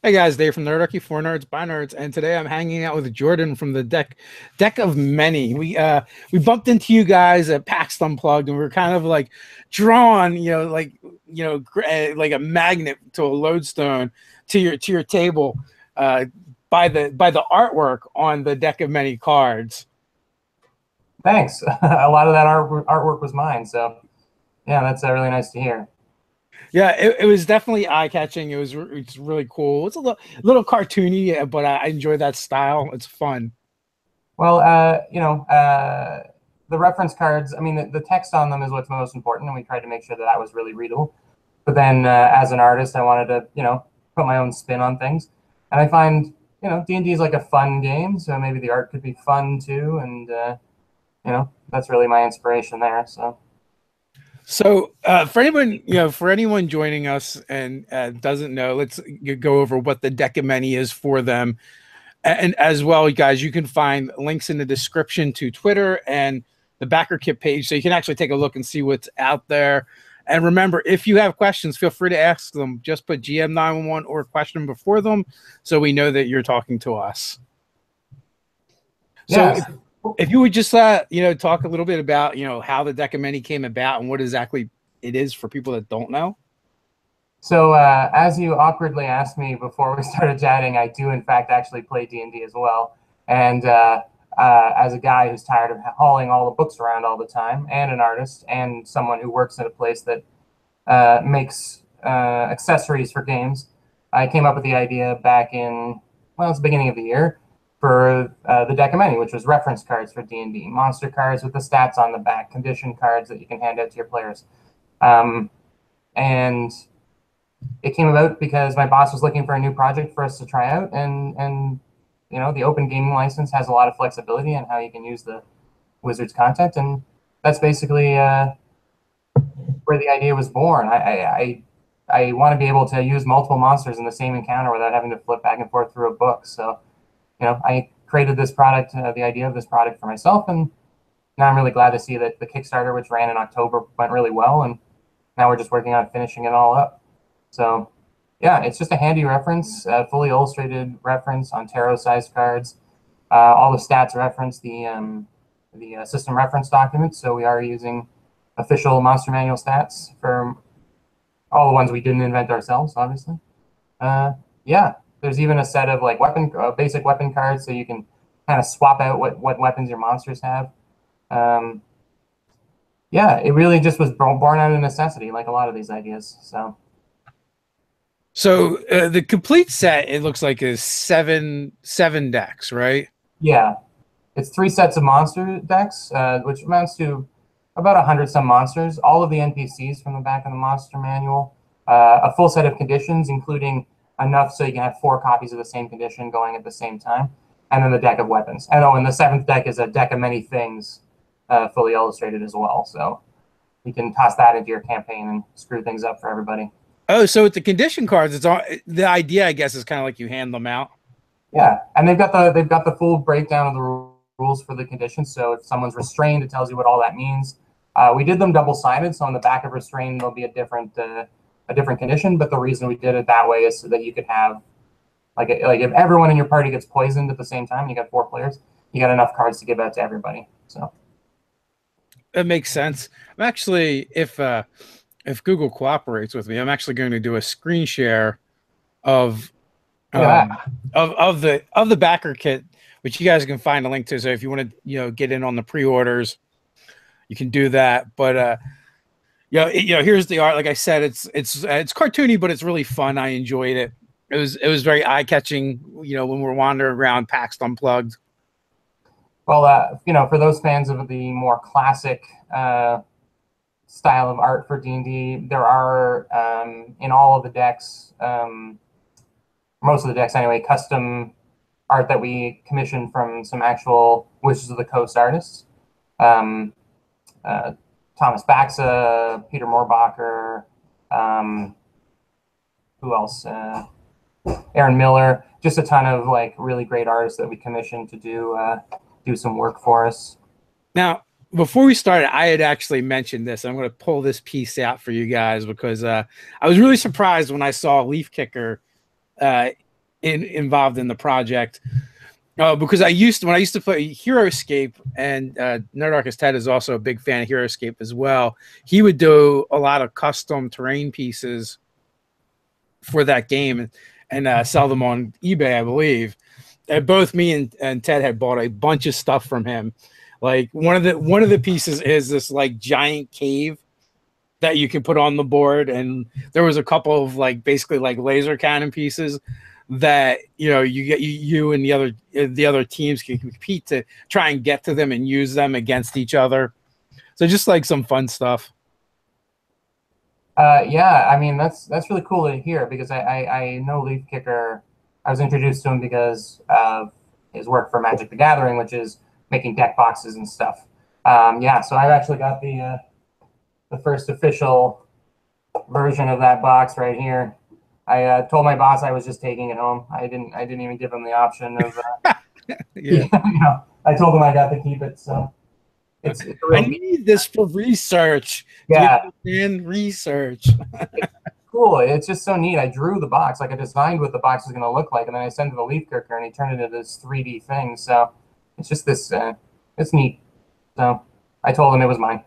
Hey guys, Dave from Nerdarchy, for nerds, by nerds, and today I'm hanging out with Jordan from the deck of many. We bumped into you guys at PAX Unplugged, and we are kind of like drawn, like a magnet to a lodestone to your table, uh, by the artwork on the deck of many cards. Thanks. A lot of that artwork was mine, so yeah, that's really nice to hear. Yeah, it was definitely eye catching. It's really cool. It's a little cartoony, but I enjoy that style. It's fun. Well, the reference cards. I mean, the text on them is what's most important, and we tried to make sure that that was really readable. But then, as an artist, I wanted to, put my own spin on things, and I find, D&D is like a fun game, so maybe the art could be fun too, and that's really my inspiration there. So. So, for anyone joining us and doesn't know, let's go over what the deck of many is for them, and as well, guys, you can find links in the description to Twitter and the backer kit page, so you can actually take a look and see what's out there. And remember, if you have questions, feel free to ask them. Just put GM911 or question before them, so we know that you're talking to us. So, Yes. if you would just talk a little bit about how the deck of many came about and what exactly it is for people that don't know. So, as you awkwardly asked me before we started chatting, I do in fact actually play D&D as well. And as a guy who's tired of hauling all the books around all the time, and an artist, and someone who works at a place that makes accessories for games, I came up with the idea back in, well, it's the beginning of the year, for the deck of many, which was reference cards for D&D, monster cards with the stats on the back, condition cards that you can hand out to your players. And it came about because my boss was looking for a new project for us to try out, and the open gaming license has a lot of flexibility in how you can use the Wizards content, and that's basically where the idea was born. I want to be able to use multiple monsters in the same encounter without having to flip back and forth through a book. So, I created this product, the idea of this product for myself, and now I'm really glad to see that the Kickstarter, which ran in October, went really well, and now we're just working on finishing it all up. So, yeah, it's just a handy reference, fully illustrated reference on tarot-sized cards. All the stats reference the system reference document, so we are using official Monster Manual stats for all the ones we didn't invent ourselves, obviously. Yeah, there's even a set of like basic weapon cards, so you can kind of swap out what weapons your monsters have. Um, yeah, it really just was born out of necessity, like a lot of these ideas. So the complete set, it looks like, is seven decks, right? Yeah, it's 3 sets of monster decks, which amounts to about 100 some monsters, all of the NPCs from the back of the monster manual, a full set of conditions, including enough so you can have 4 copies of the same condition going at the same time, and then the deck of weapons. And the 7th deck is a deck of many things, fully illustrated as well. So you can toss that into your campaign and screw things up for everybody. Oh, so with the condition cards, it's all the idea, I guess, is kind of like you hand them out. Yeah, and they've got the full breakdown of the rules for the conditions. So if someone's restrained, it tells you what all that means. We did them double-sided, so on the back of restrained there'll be a different condition. But the reason we did it that way is so that you could have like if everyone in your party gets poisoned at the same time, you got 4 players, you got enough cards to give out to everybody. So It makes sense. I'm actually, if Google cooperates with me, I'm actually going to do a screen share of look at that. of the backer kit, which you guys can find a link to. So if you want to get in on the pre-orders, you can do that. But here's the art. Like I said, it's cartoony, but it's really fun. I enjoyed it. It was very eye catching. When we're wandering around PAX Unplugged. Well, for those fans of the more classic style of art for D&D, there are in all of the decks, most of the decks anyway, custom art that we commissioned from some actual Wizards of the Coast artists. Thomas Baxa, Peter Moorbacher, who else? Aaron Miller, just a ton of like really great artists that we commissioned to do some work for us. Now, before we started, I had actually mentioned this. I'm going to pull this piece out for you guys because I was really surprised when I saw Leifkicker involved in the project. Because when I used to play HeroScape, and Nerdarchy Ted is also a big fan of HeroScape as well. He would do a lot of custom terrain pieces for that game and sell them on eBay, I believe. And both me and Ted had bought a bunch of stuff from him. Like one of the pieces is this like giant cave that you can put on the board, and there was a couple of like basically like laser cannon pieces that you and the other teams can compete to try and get to them and use them against each other. So just like some fun stuff. Yeah, I mean that's really cool to hear because I know Leifkicker. I was introduced to him because of his work for Magic the Gathering, which is making deck boxes and stuff. Yeah, so I've actually got the first official version of that box right here. I told my boss I was just taking it home. I didn't even give him the option of. Yeah. I told him I got to keep it. So it's I need this for research. Yeah. Do you understand research? Cool. It's just so neat. I drew the box, like I designed what the box was going to look like, and then I sent it to Leifkicker, and he turned it into this 3D thing. So it's just this. It's neat. So I told him it was mine.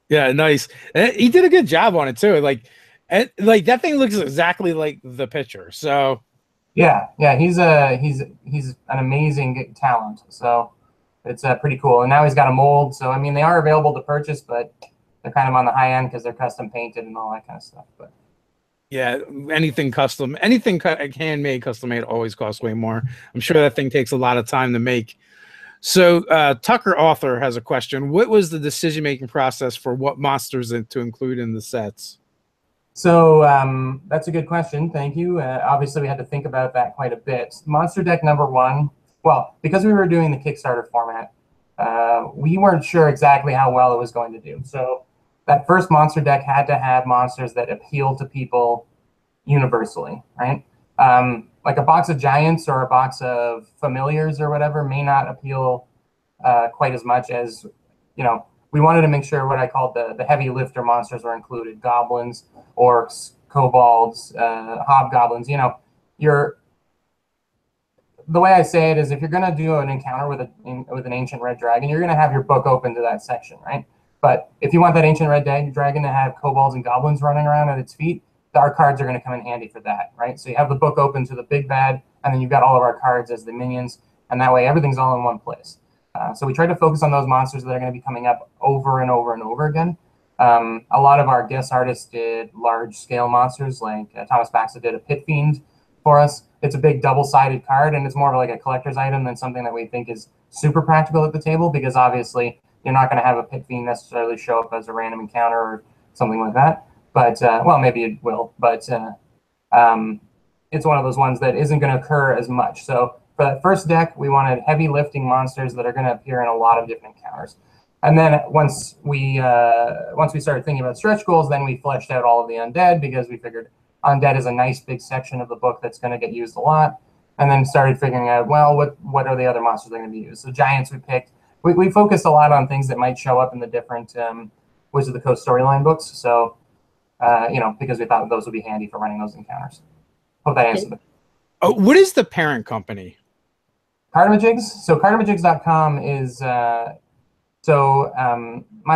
Yeah, nice. And he did a good job on it too. Like that thing looks exactly like the picture. So yeah, he's an amazing talent. So it's pretty cool. And now he's got a mold. So I mean, they are available to purchase, but they're kind of on the high end because they're custom painted and all that kind of stuff. But yeah, anything handmade, custom made always costs way more. I'm sure that thing takes a lot of time to make. So Tucker Author has a question. What was the decision-making process for what monsters to include in the sets? So that's a good question. Thank you. Obviously, we had to think about that quite a bit. Monster deck number one, well, because we were doing the Kickstarter format, we weren't sure exactly how well it was going to do. So that first monster deck had to have monsters that appeal to people universally, right? Like a box of giants or a box of familiars or whatever may not appeal quite as much as, we wanted to make sure what I called the heavy lifter monsters were included: goblins, orcs, kobolds, hobgoblins. The way I say it is, if you're going to do an encounter with an ancient red dragon, you're going to have your book open to that section, right? But if you want that ancient red dragon to have kobolds and goblins running around at its feet, our cards are going to come in handy for that, right? So you have the book open to the big bad, and then you've got all of our cards as the minions, and that way everything's all in one place. So we try to focus on those monsters that are going to be coming up over and over and over again. A lot of our guest artists did large-scale monsters, like Thomas Baxa did a Pit Fiend for us. It's a big double-sided card, and it's more of like a collector's item than something that we think is super practical at the table, because obviously you're not going to have a Pit Fiend necessarily show up as a random encounter or something like that. But, well, maybe it will, but it's one of those ones that isn't going to occur as much. So for that first deck, we wanted heavy lifting monsters that are going to appear in a lot of different encounters. And then once we started thinking about stretch goals, then we fleshed out all of the undead, because we figured undead is a nice big section of the book that's going to get used a lot. And then started figuring out, well, what are the other monsters that are going to be used? So giants we picked. We focused a lot on things that might show up in the different Wizards of the Coast storyline books. So, because we thought those would be handy for running those encounters. Hope that answered it. Oh, what is the parent company? Cartamajigs. So cartamajigs.com is my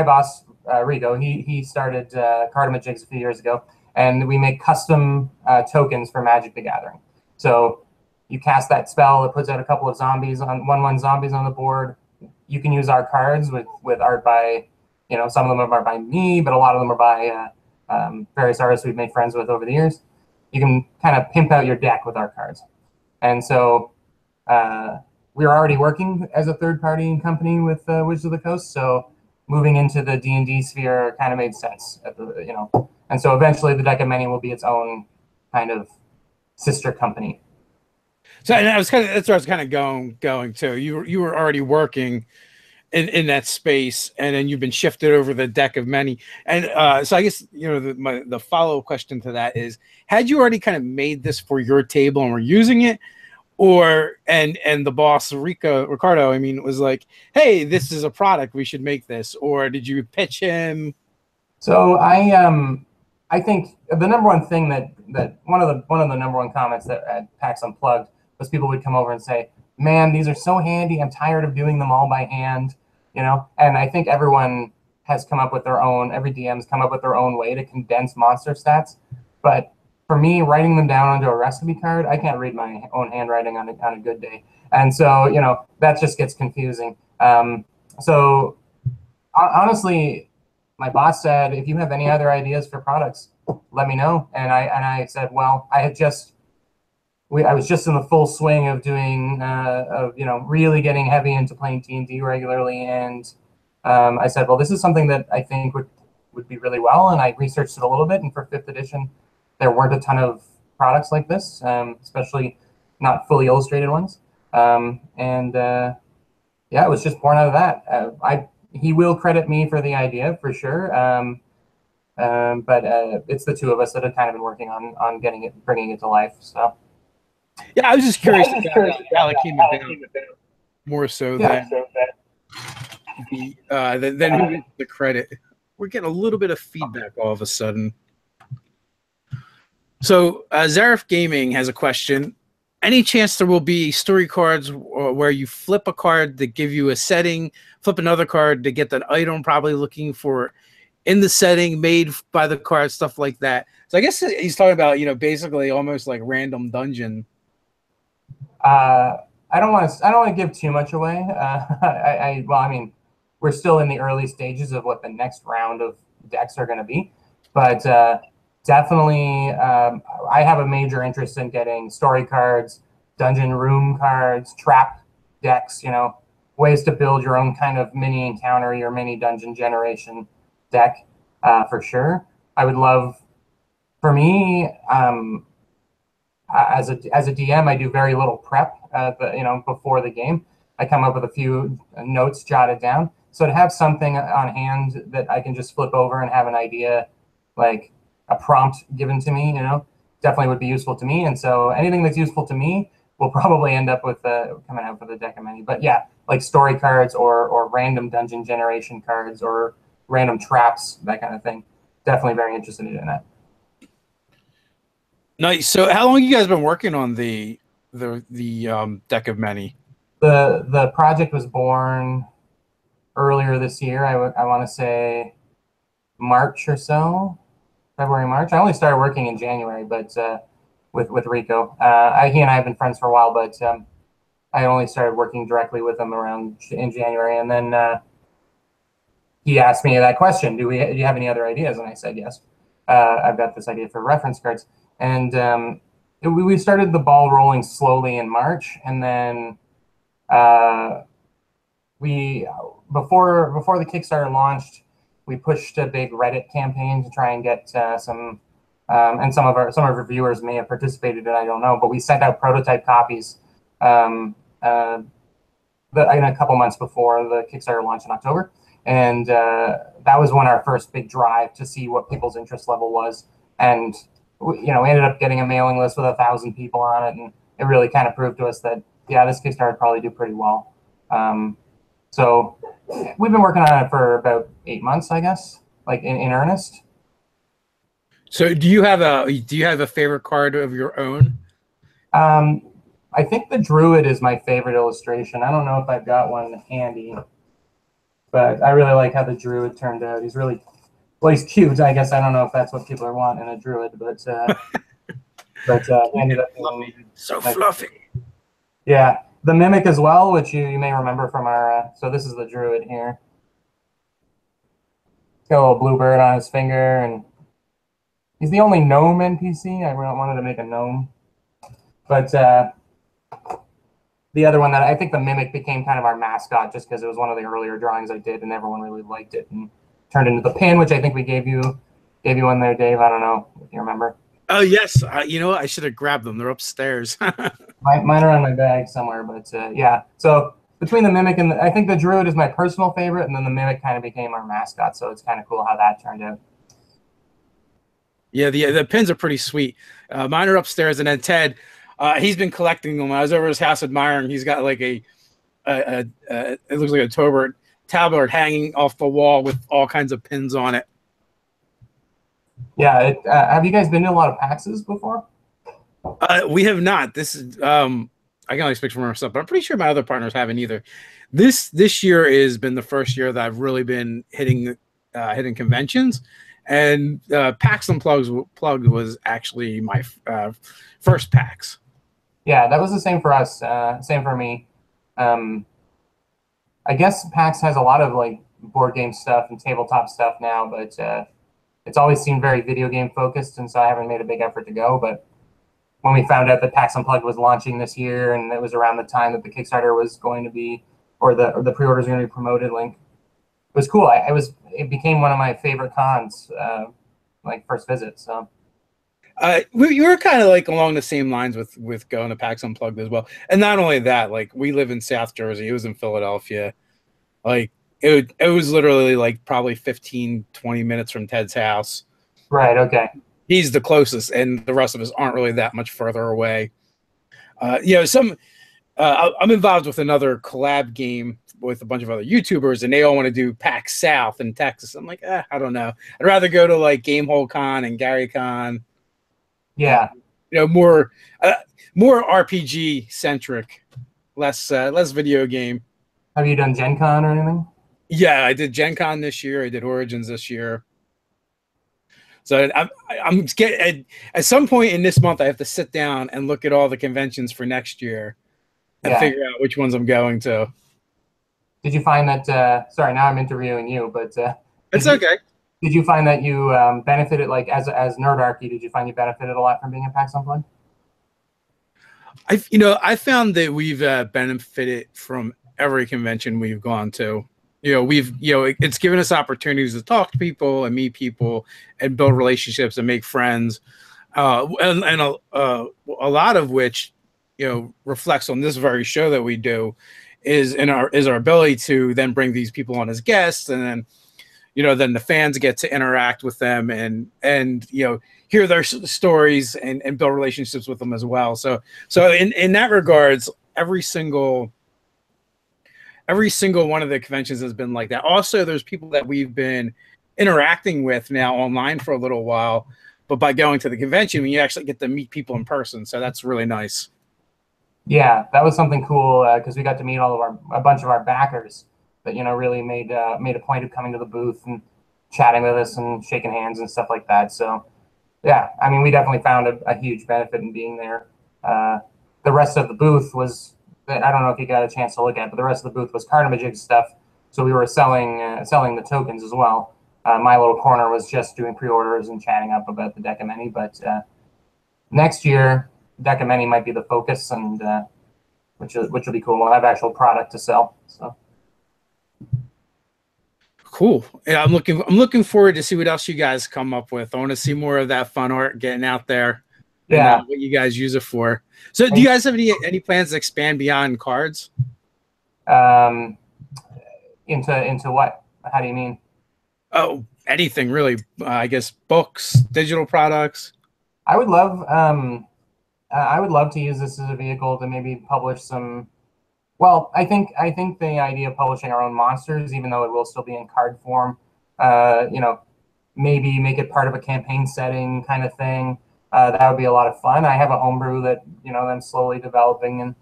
boss, Rico, he started Cartamajigs a few years ago, and we make custom tokens for Magic the Gathering. So you cast that spell, it puts out a couple of zombies on 1/1 zombies on the board. You can use our cards with art by, some of them are by me, but a lot of them are by various artists we've made friends with over the years. You can kind of pimp out your deck with our cards. And so we were already working as a third-party company with Wizards of the Coast, so moving into the D&D sphere kind of made sense. And so eventually the Deck of Many will be its own kind of sister company. So and that's where I was kind of going to. You were already working in that space, and then you've been shifted over the Deck of Many. And so I guess the follow-up question to that is: had you already kind of made this for your table and were using it, or and the boss Ricardo, I mean, was like, hey, this is a product, we should make this, or did you pitch him? So I think the number one thing that one of the number one comments that at PAX Unplugged was people would come over and say, "Man, these are so handy. I'm tired of doing them all by hand." You know, and I think everyone has come up with their own. Every DM's come up with their own way to condense monster stats. But for me, writing them down onto a recipe card, I can't read my own handwriting on a good day, and so that just gets confusing. So honestly, my boss said, if you have any other ideas for products, let me know. And I said, well, I was just in the full swing of doing, really getting heavy into playing D&D regularly. And I said, well, this is something that I think would be really well. And I researched it a little bit. And for 5th edition, there weren't a ton of products like this, especially not fully illustrated ones. Yeah, it was just born out of that. He will credit me for the idea for sure. But it's the two of us that have kind of been working on bringing it to life. So yeah, I was just curious how it came about, more so than the credit. We're getting a little bit of feedback all of a sudden. So Zarif Gaming has a question. Any chance there will be story cards where you flip a card to give you a setting, flip another card to get that item probably looking for in the setting, made by the card, stuff like that? So I guess he's talking about, basically almost like random dungeon. I don't want to give too much away. Well, I mean, we're still in the early stages of what the next round of decks are going to be, but definitely, I have a major interest in getting story cards, dungeon room cards, trap decks, ways to build your own kind of mini encounter, your mini dungeon generation deck, for sure. I would love, for me, as a DM, I do very little prep, before the game. I come up with a few notes jotted down. So to have something on hand that I can just flip over and have an idea, like a prompt given to me, definitely would be useful to me. And so anything that's useful to me will probably end up with coming out for the deck of many. But yeah, like story cards or random dungeon generation cards or random traps, that kind of thing. Definitely very interested in that. Nice. So how long have you guys been working on the deck of many? The project was born earlier this year. I want to say March or so. February, March. I only started working in January, but with Rico, he and I have been friends for a while, but I only started working directly with him in January, and then he asked me that question: Do you have any other ideas? And I said yes. I've got this idea for reference cards, and we started the ball rolling slowly in March, and then before the Kickstarter launched, we pushed a big Reddit campaign to try and get some of our viewers may have participated in it, I don't know, but we sent out prototype copies in a couple months before the Kickstarter launched in October, and that was when our first big drive to see what people's interest level was, and we ended up getting a mailing list with 1,000 people on it, and it really kind of proved to us that this Kickstarter would probably do pretty well. So we've been working on it for about 8 months, I guess, like in earnest. So do you have a favorite card of your own? I think the Druid is my favorite illustration. I don't know if I've got one handy, but I really like how the Druid turned out. He's cute. I guess I don't know if that's what people are wanting in a Druid, but he ended up being so fluffy. Yeah. The Mimic as well, which you may remember from our... so this is the Druid here. He's got a little blue bird on his finger, and he's the only gnome NPC. I wanted to make a gnome. But the other one that I think the Mimic became kind of our mascot just because it was one of the earlier drawings I did, and everyone really liked it and turned into the pin, which I think we gave you one there, Dave. I don't know if you remember. Oh, yes. You know what? I should have grabbed them. They're upstairs. Mine are in my bag somewhere, but yeah. So between the Mimic and I think the Druid is my personal favorite, and then the Mimic kind of became our mascot. So it's kind of cool how that turned out. Yeah, the pins are pretty sweet. Mine are upstairs, and then Ted, he's been collecting them. I was over his house admiring. He's got like it looks like a tablet hanging off the wall with all kinds of pins on it. Yeah. Have you guys been to a lot of PAXs before? We have not. This is I can only speak for myself, but I'm pretty sure my other partners haven't either. This year has been the first year that I've really been hitting conventions, and PAX Unplugged plugged was actually my first PAX. Yeah, that was the same for us. Same for me. Um, I guess PAX has a lot of like board game stuff and tabletop stuff now, but it's always seemed very video game focused, and so I haven't made a big effort to go. But when we found out that PAX Unplugged was launching this year, and it was around the time that the Kickstarter was going to be, or the pre-orders were going to be promoted, like it was cool. It became one of my favorite cons, like first visit. So We were kind of like along the same lines with going to PAX Unplugged as well. And not only that, like we live in South Jersey, it was in Philadelphia. Like it was literally like probably 15, 20 minutes from Ted's house. right, okay, He's the closest, and the rest of us aren't really that much further away. You know, I'm involved with another collab game with a bunch of other YouTubers, and they all want to do PAX South in Texas. I'm like, I don't know. I'd rather go to like Gamehole Con and Gary Con. yeah. You know, more RPG centric, less video game. Have you done Gen Con or anything? Yeah, I did Gen Con this year. I did Origins this year. So I'm getting at some point in this month, I have to sit down and look at all the conventions for next year and Yeah. figure out which ones I'm going to. Did you find that? Sorry, now I'm interviewing you, but did It's you okay. did you find that you benefited, like as Nerdarchy? Did you find you benefited a lot from being at PAX Unplugged? I found that we've benefited from every convention we've gone to. It's given us opportunities to talk to people and meet people and build relationships and make friends, and a lot of which, reflects on this very show that we do, is our ability to then bring these people on as guests, and then then the fans get to interact with them and hear their stories and build relationships with them as well. So in that regards, every single one of the conventions has been like that. Also, there's people that we've been interacting with now online for a little while, but by going to the convention, you actually get to meet people in person. So that's really nice. Yeah, that was something cool because we got to meet a bunch of our backers that really made a point of coming to the booth and chatting with us and shaking hands and stuff like that. So yeah, I mean, we definitely found a huge benefit in being there. The rest of the booth was, I don't know if you got a chance to look at, but the rest of the booth was Carnimajig stuff. So we were selling the tokens as well. My little corner was just doing pre-orders and chatting up about the deck of many. But next year, deck of many might be the focus, and which will be cool. We'll have actual product to sell. So Cool. Yeah, I'm looking forward to see what else you guys come up with. I want to see more of that fun art getting out there, and yeah. what you guys use it for. So, do you guys have any plans to expand beyond cards? Um, into what? How do you mean? Oh, anything really. I guess books, digital products. I would love I would love to use this as a vehicle to maybe publish some. Well, I think the idea of publishing our own monsters, even though it will still be in card form, maybe make it part of a campaign setting kind of thing. That would be a lot of fun. I have a homebrew that I'm slowly developing, and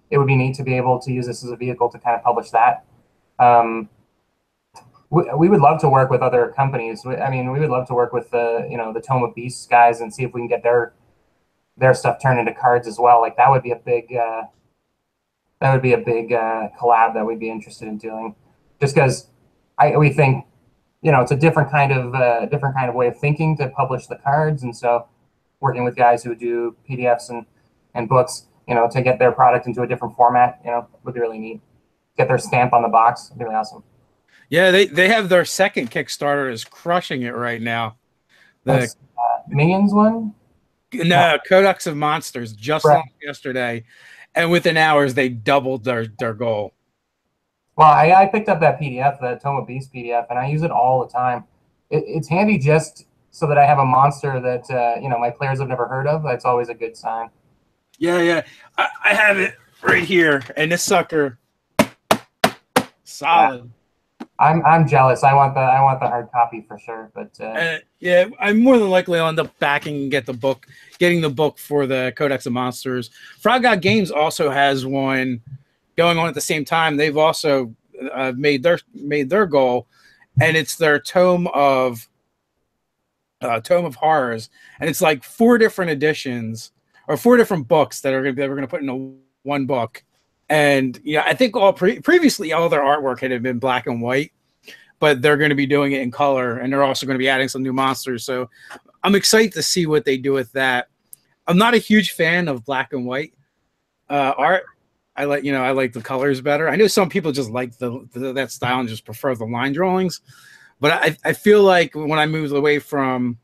it would be neat to be able to use this as a vehicle to kind of publish that. Um, we would love to work with other companies. I mean, we would love to work with the Tome of Beasts guys and see if we can get their stuff turned into cards as well. Like that would be a big collab that we'd be interested in doing, just because we think it's a different kind of way of thinking to publish the cards, and so working with guys who do PDFs and books, to get their product into a different format, would be really neat. Get their stamp on the box, would be really awesome. Yeah, they have their second Kickstarter is crushing it right now. The That's Minions one. No, Codex of Monsters just Right. launched yesterday, and within hours they doubled their goal. Well, I picked up that PDF, that Tome of Beast PDF, and I use it all the time. It's handy just so that I have a monster that my players have never heard of. That's always a good sign. Yeah. I have it right here, and this sucker, solid. I'm jealous. I want the hard copy for sure. But yeah, I'm more than likely I'll end up backing and getting the book for the Codex of Monsters. Frog God Games also has one going on at the same time. They've also made their goal, and it's their Tome of Horrors, and it's like 4 different editions or 4 different books that we're going to put into one book. And yeah, I think previously all their artwork had been black and white, but they're going to be doing it in color, and they're also going to be adding some new monsters. So I'm excited to see what they do with that. I'm not a huge fan of black and white art. I like the colors better. I know some people just like that style and just prefer the line drawings, but I feel like when I moved away from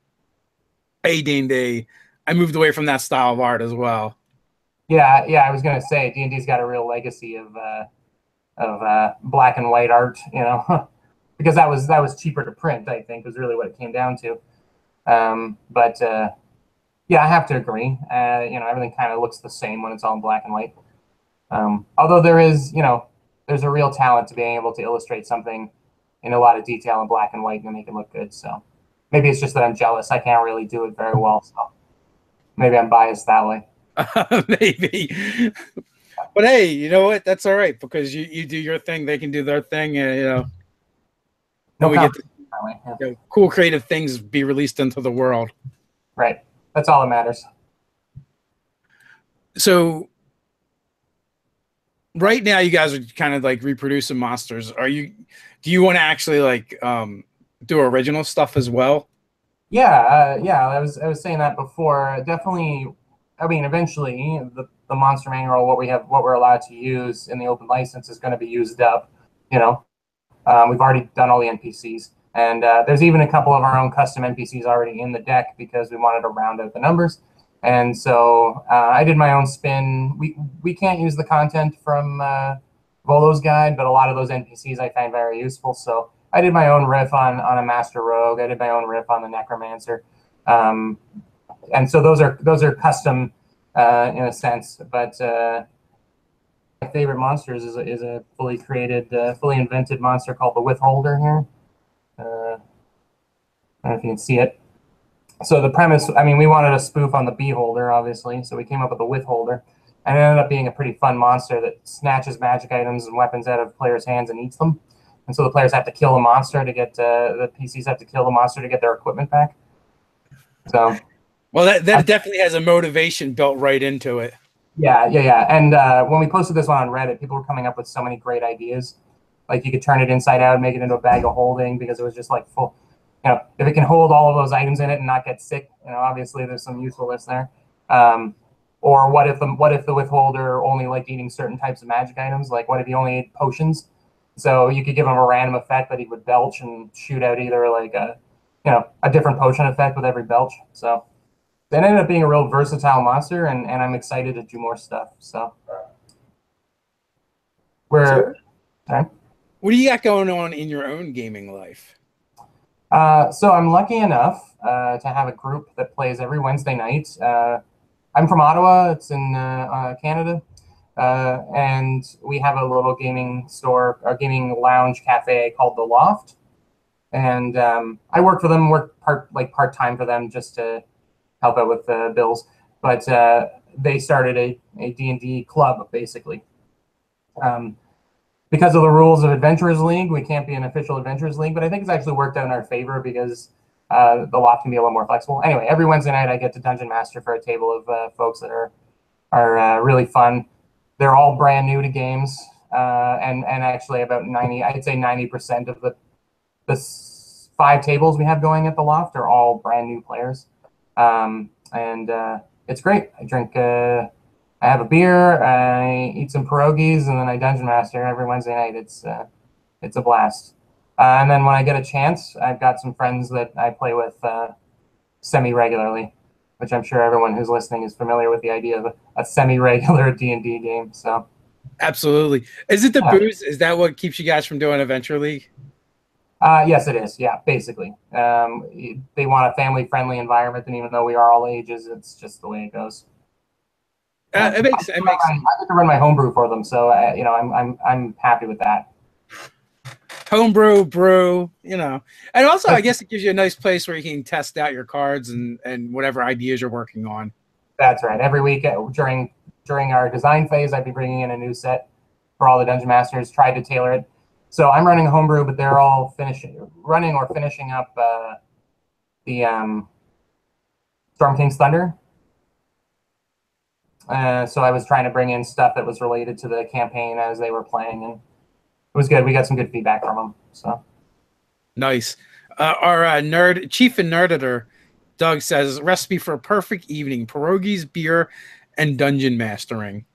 D&D, I moved away from that style of art as well. yeah, I was gonna say D&D's got a real legacy of black and white art, because that was cheaper to print. I think was really what it came down to. But yeah, I have to agree. Everything kind of looks the same when it's all in black and white. Although there's a real talent to being able to illustrate something in a lot of detail in black and white and make it look good. So maybe it's just that I'm jealous. I can't really do it very well. So maybe I'm biased that way. Maybe. But hey, you know what? That's all right, because you do your thing, they can do their thing, and No, we get to, cool creative things be released into the world. Right. That's all that matters. So right now you guys are kind of like reproducing monsters. Do you want to actually like do original stuff as well? Yeah, I was saying that before. Definitely, I mean, eventually the monster manual, what we're allowed to use in the open license is going to be used up. We've already done all the NPCs, and there's even a couple of our own custom NPCs already in the deck because we wanted to round out the numbers. And so I did my own spin. We can't use the content from Volo's guide, but a lot of those NPCs I find very useful. So I did my own riff on a Master Rogue. I did my own riff on the Necromancer, and so those are custom in a sense. But my favorite monsters is a fully created, fully invented monster called the Withholder here. I don't know if you can see it. So the premise, I mean, we wanted a spoof on the Beholder, obviously, so we came up with the Withholder. And it ended up being a pretty fun monster that snatches magic items and weapons out of players' hands and eats them. And so the players have to kill the monster to get, the PCs have to kill the monster to get their equipment back. So. Well, that definitely has a motivation built right into it. Yeah. And when we posted this one on Reddit, people were coming up with so many great ideas. Like you could turn it inside out, make it into a bag of holding because it was just like full. If it can hold all of those items in it and not get sick, obviously there's some usefulness there. Or what if the Withholder only liked eating certain types of magic items? Like what if he only ate potions? So you could give him a random effect that he would belch and shoot out either like a different potion effect with every belch. So it ended up being a real versatile monster, and I'm excited to do more stuff. So sorry? What do you got going on in your own gaming life? So I'm lucky enough to have a group that plays every Wednesday night. I'm from Ottawa. It's in Canada. And we have a little gaming store, a gaming lounge cafe called The Loft. And I work for them, part-time for them just to help out with the bills. But they started a D&D club, basically. Because of the rules of Adventurers League, we can't be an official Adventurers League, but I think it's actually worked out in our favor because the Loft can be a little more flexible. Anyway, every Wednesday night I get to Dungeon Master for a table of folks that are really fun. They're all brand new to games, and actually about 90% of the 5 tables we have going at the Loft are all brand new players, and it's great. I have a beer, I eat some pierogies, and then I Dungeon Master every Wednesday night. It's a blast. And then when I get a chance, I've got some friends that I play with semi-regularly, which I'm sure everyone who's listening is familiar with the idea of a semi-regular D&D game. So, absolutely. Is it the booze? Is that what keeps you guys from doing Adventure League? Yes, it is. Yeah, basically. They want a family-friendly environment, and even though we are all ages, it's just the way it goes. It makes sense. I get to run my homebrew for them, so I'm happy with that. Homebrew, brew, and also I guess it gives you a nice place where you can test out your cards and whatever ideas you're working on. That's right. Every week during our design phase, I'd be bringing in a new set for all the dungeon masters, tried to tailor it. So I'm running Homebrew, but they're all running or finishing up the Storm King's Thunder. So I was trying to bring in stuff that was related to the campaign as they were playing, and it was good. We got some good feedback from them. So nice. Our chief and nerd editor, Doug, says recipe for a perfect evening: pierogies, beer, and dungeon mastering.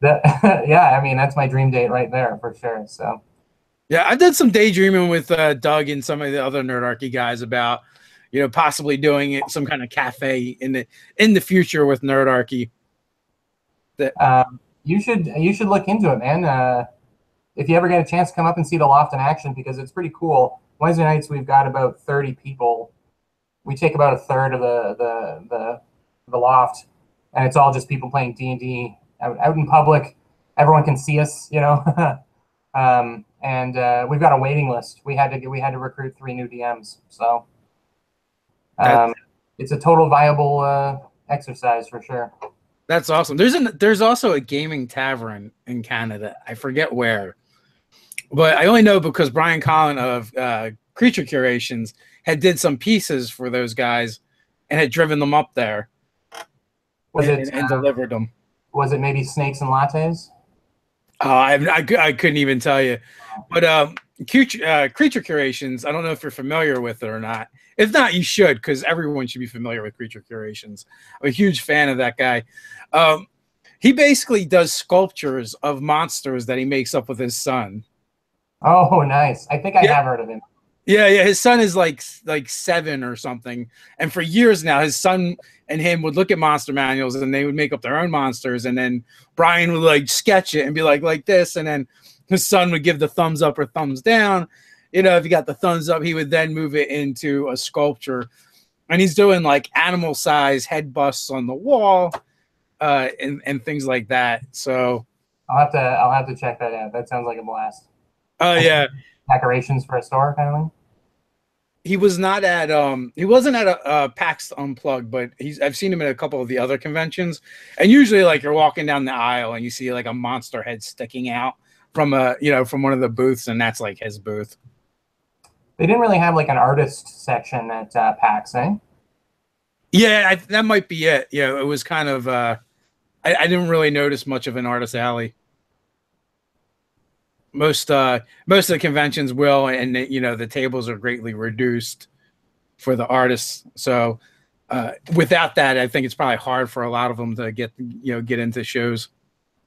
Yeah, I mean that's my dream date right there for sure. So yeah, I did some daydreaming with Doug and some of the other Nerdarchy guys about possibly doing it some kind of cafe in the future with Nerdarchy. You should look into it, man. If you ever get a chance to come up and see the loft in action, because it's pretty cool. Wednesday nights we've got about 30 people. We take about a third of the loft, and it's all just people playing D&D out in public. Everyone can see us, and we've got a waiting list. We had to recruit 3 new DMs, so it's a total viable exercise for sure. That's awesome. There's also a gaming tavern in Canada. I forget where, but I only know because Brian Collin of Creature Curations had did some pieces for those guys and had driven them up there. And delivered them? Was it maybe snakes and lattes? I couldn't even tell you. But Creature Curations, I don't know if you're familiar with it or not. If not, you should, because everyone should be familiar with Creature Curations. I'm a huge fan of that guy. He basically does sculptures of monsters that he makes up with his son. Oh, nice. I think I have heard of him. Yeah. His son is like 7 or something. And for years now, his son and him would look at monster manuals and they would make up their own monsters. And then Brian would like sketch it and be like this. And then his son would give the thumbs up or thumbs down. If he got the thumbs up, he would then move it into a sculpture. And he's doing like animal size head busts on the wall and things like that. So I'll have to check that out. That sounds like a blast. Oh yeah. Decorations for a store kind of thing. He wasn't at PAX Unplugged, but I've seen him at a couple of the other conventions. And usually like you're walking down the aisle and you see like a monster head sticking out from from one of the booths, and that's like his booth. They didn't really have like an artist section at PAX, eh? Yeah, that might be it. Yeah, it was kind of I didn't really notice much of an artist alley. Most of the conventions will, and the tables are greatly reduced for the artists. So without that, I think it's probably hard for a lot of them to get into shows.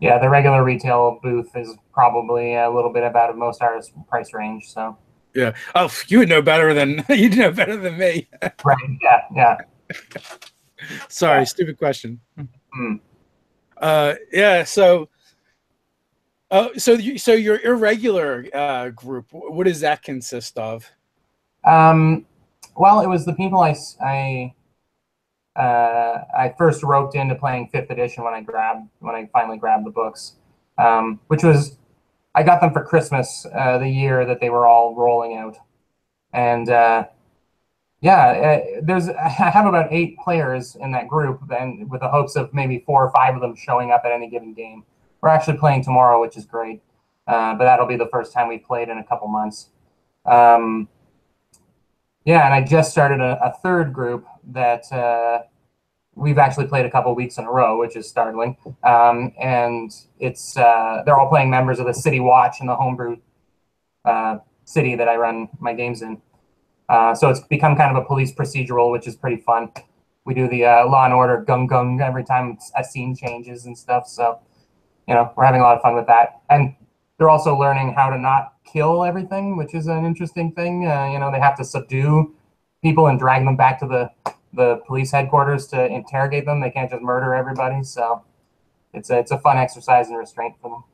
Yeah, the regular retail booth is probably a little bit out of most artists' price range. So yeah. Oh, you would know better than me. Right. Yeah. Sorry, stupid question. Yeah. So your irregular group, what does that consist of? Well, it was the people I first roped into playing 5th edition when I finally grabbed the books, which was I got them for Christmas the year that they were all rolling out, and I have about 8 players in that group, and with the hopes of maybe 4 or 5 of them showing up at any given game. We're actually playing tomorrow, which is great, but that'll be the first time we've played in a couple months. And I just started a 3rd group that we've actually played a couple weeks in a row, which is startling. And it's they're all playing members of the City Watch in the Homebrew city that I run my games in. So it's become kind of a police procedural, which is pretty fun. We do the Law and Order gung gung every time a scene changes and stuff. So we're having a lot of fun with that. And they're also learning how to not kill everything, which is an interesting thing. They have to subdue people and drag them back to the police headquarters to interrogate them. They can't just murder everybody. So it's a fun exercise in restraint for them.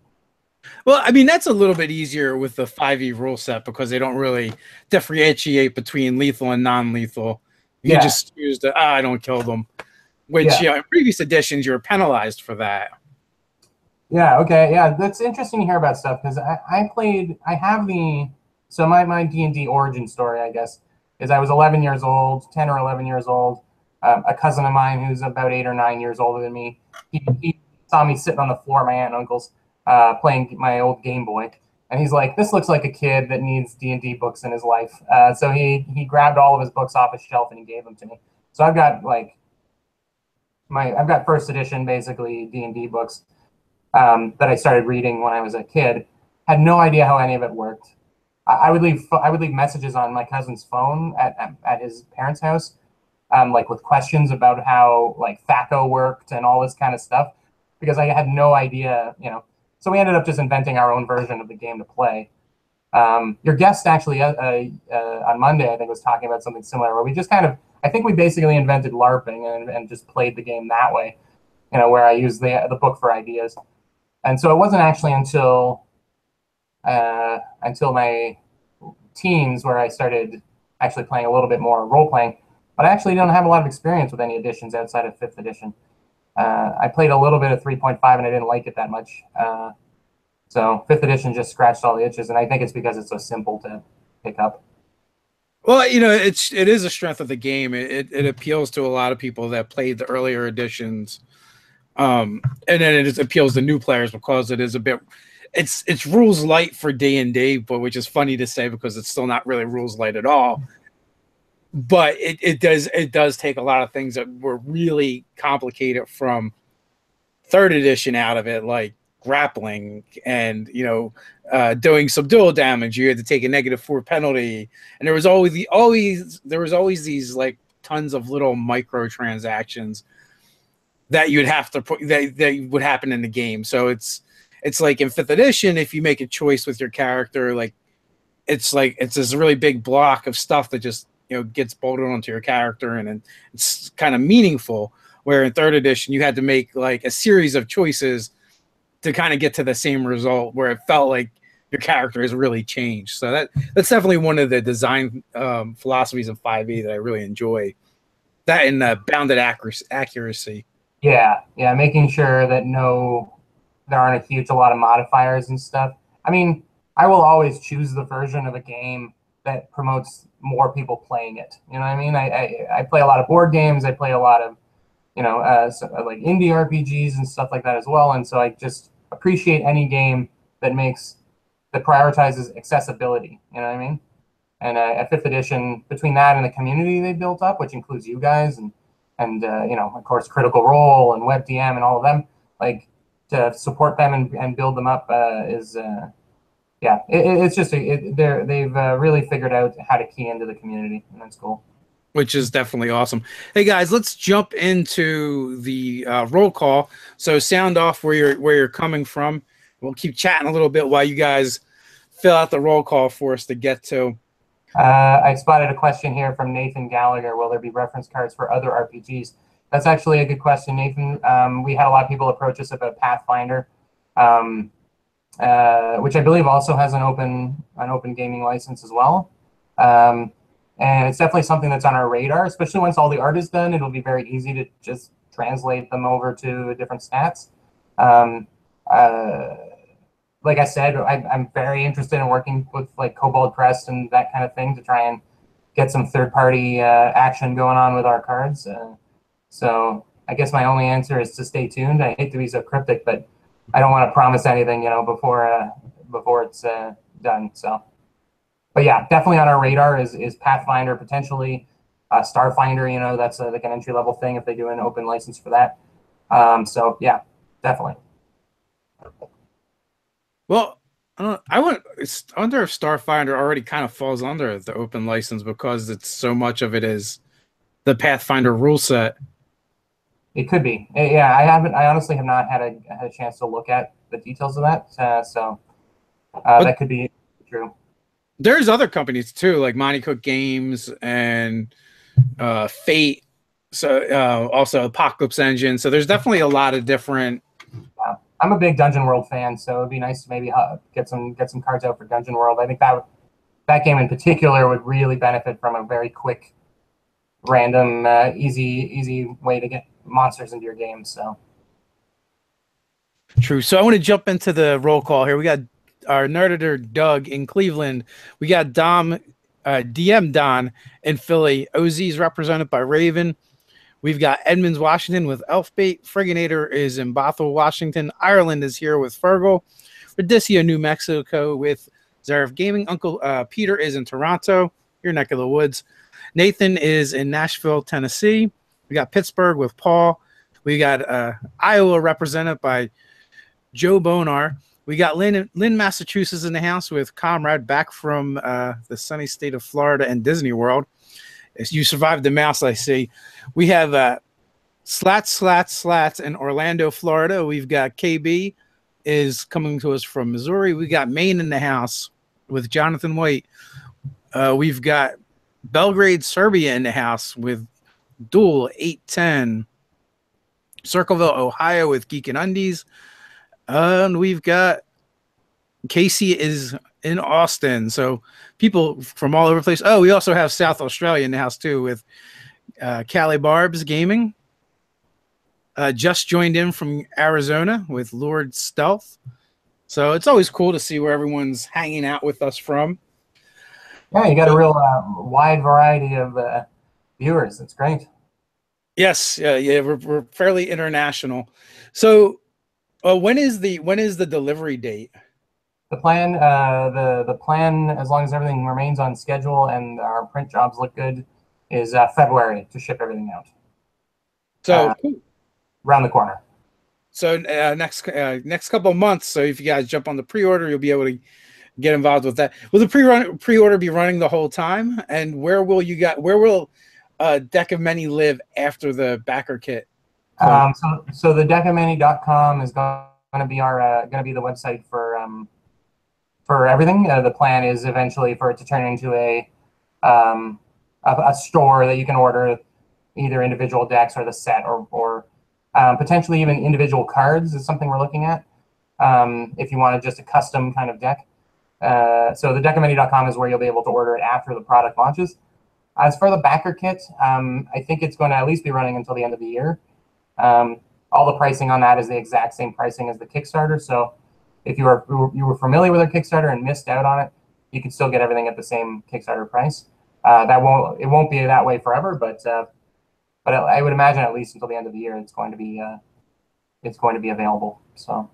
Well, I mean, that's a little bit easier with the 5e rule set because they don't really differentiate between lethal and non-lethal. You just use I don't kill them, which in previous editions you were penalized for that. Yeah, okay. Yeah, that's interesting to hear about stuff because I have the So my D&D origin story, I guess, is I was 11 years old, 10 or 11 years old. A cousin of mine who's about 8 or 9 years older than me, he saw me sitting on the floor at my aunt and uncle's playing my old Game Boy. And he's like, this looks like a kid that needs D&D books in his life. So he grabbed all of his books off his shelf and he gave them to me. So I've got like I've got first edition basically D&D books that I started reading when I was a kid. Had no idea how any of it worked. I would leave messages on my cousin's phone at his parents' house, like with questions about how like THAC0 worked and all this kind of stuff, because I had no idea, you know. So we ended up just inventing our own version of the game to play. Your guest actually on Monday, I think, was talking about something similar, where we just kind of, I think we basically invented LARPing and just played the game that way, you know, where I used the book for ideas. And so it wasn't actually until my teens where I started actually playing a little bit more role playing, but I actually don't have a lot of experience with any editions outside of 5th edition. I played a little bit of 3.5 and I didn't like it that much. So 5th edition just scratched all the itches, and I think it's because it's so simple to pick up. Well, you know, it is a strength of the game. It appeals to a lot of people that played the earlier editions, and then it appeals to new players because it is a bit. It's rules light for D&D, but which is funny to say because it's still not really rules light at all. But it does take a lot of things that were really complicated from 3rd edition out of it, like grappling and, you know, doing subdual damage. You had to take a -4 penalty, and there was always these like tons of little microtransactions that you'd have to put that would happen in the game. So it's like in 5th edition, if you make a choice with your character, like it's this really big block of stuff that just, you know, gets bolted onto your character, and it's kind of meaningful. Where in 3rd edition, you had to make like a series of choices to kind of get to the same result, where it felt like your character has really changed. So that's definitely one of the design philosophies of 5e that I really enjoy. That and bounded accuracy. Yeah, making sure that there aren't a lot of modifiers and stuff. I mean, I will always choose the version of a game that promotes more people playing it. You know what I mean? I play a lot of board games. I play a lot of, you know, like indie RPGs and stuff like that as well. And so I just appreciate any game that prioritizes accessibility. You know what I mean? And at 5th edition, between that and the community they built up, which includes you guys and you know, of course, Critical Role and WebDM and all of them, like to support them and build them up is. Yeah, it's just they've really figured out how to key into the community, and that's cool. Which is definitely awesome. Hey guys, let's jump into the roll call. So sound off where you're coming from. We'll keep chatting a little bit while you guys fill out the roll call for us to get to. I spotted a question here from Nathan Gallagher. Will there be reference cards for other RPGs? That's actually a good question, Nathan. We had a lot of people approach us about Pathfinder. Which I believe also has an open gaming license as well. And it's definitely something that's on our radar, especially once all the art is done. It'll be very easy to just translate them over to different stats. Like I said, I'm very interested in working with like Kobold Press and that kind of thing to try and get some third-party action going on with our cards. So I guess my only answer is to stay tuned. I hate to be so cryptic, but I don't want to promise anything, you know, before it's done. So, but yeah, definitely on our radar is Pathfinder, potentially Starfinder. You know, that's like an entry level thing if they do an open license for that. So yeah, definitely. Well, I wonder if Starfinder already kind of falls under the open license because it's so much of it is the Pathfinder rule set. It could be. Yeah, I honestly have not had a chance to look at the details of that. So that could be true. There's other companies too, like Monty Cook Games and Fate. So also Apocalypse Engine. So there's definitely a lot of different. Yeah. I'm a big Dungeon World fan, so it'd be nice to maybe get some cards out for Dungeon World. I think that game in particular would really benefit from a very quick, random, easy way to get monsters into your game. So true. So I want to jump into the roll call here. We got our Nerdator Doug in Cleveland. We got DM Don in Philly. OZ is represented by Raven. We've got Edmonds, Washington with Elfbait. Frigginator is in Bothell, Washington. Ireland is here with Fergal. Radicia, New Mexico with Zaref Gaming. Uncle Peter is in Toronto, your neck of the woods. Nathan is in Nashville, Tennessee. We got Pittsburgh with Paul. We got Iowa represented by Joe Bonar. We got Lynn, Massachusetts in the house with Comrade back from the sunny state of Florida and Disney World. You survived the mouse, I see. We have Slats in Orlando, Florida. We've got KB is coming to us from Missouri. We got Maine in the house with Jonathan White. We've got Belgrade, Serbia in the house with Duel 810. Circleville, Ohio with Geek and Undies. And we've got Casey is in Austin. So people from all over the place. Oh, we also have South Australia in the house too with Callie Barbs Gaming. Just joined in from Arizona with Lord Stealth. So it's always cool to see where everyone's hanging out with us from. Yeah, you got a real wide variety of viewers. It's great. Yes, yeah, we're fairly international. So, when is the delivery date? The plan, the plan, as long as everything remains on schedule and our print jobs look good, is February to ship everything out. So around the corner. So next couple of months. So if you guys jump on the pre-order, you'll be able to get involved with that. Will the pre-order be running the whole time? And where will Deck of Many live after the backer kit? So the deckofmany.com is going to be our going to be the website for everything. The plan is eventually for it to turn into a store that you can order either individual decks or the set or potentially even individual cards is something we're looking at. If you wanted just a custom kind of deck. So the deckofmany.com is where you'll be able to order it after the product launches. As for the backer kit, I think it's going to at least be running until the end of the year. All the pricing on that is the exact same pricing as the Kickstarter. So if you were familiar with our Kickstarter and missed out on it, you can still get everything at the same Kickstarter price. It won't be that way forever, but I would imagine at least until the end of the year, it's going to be available. So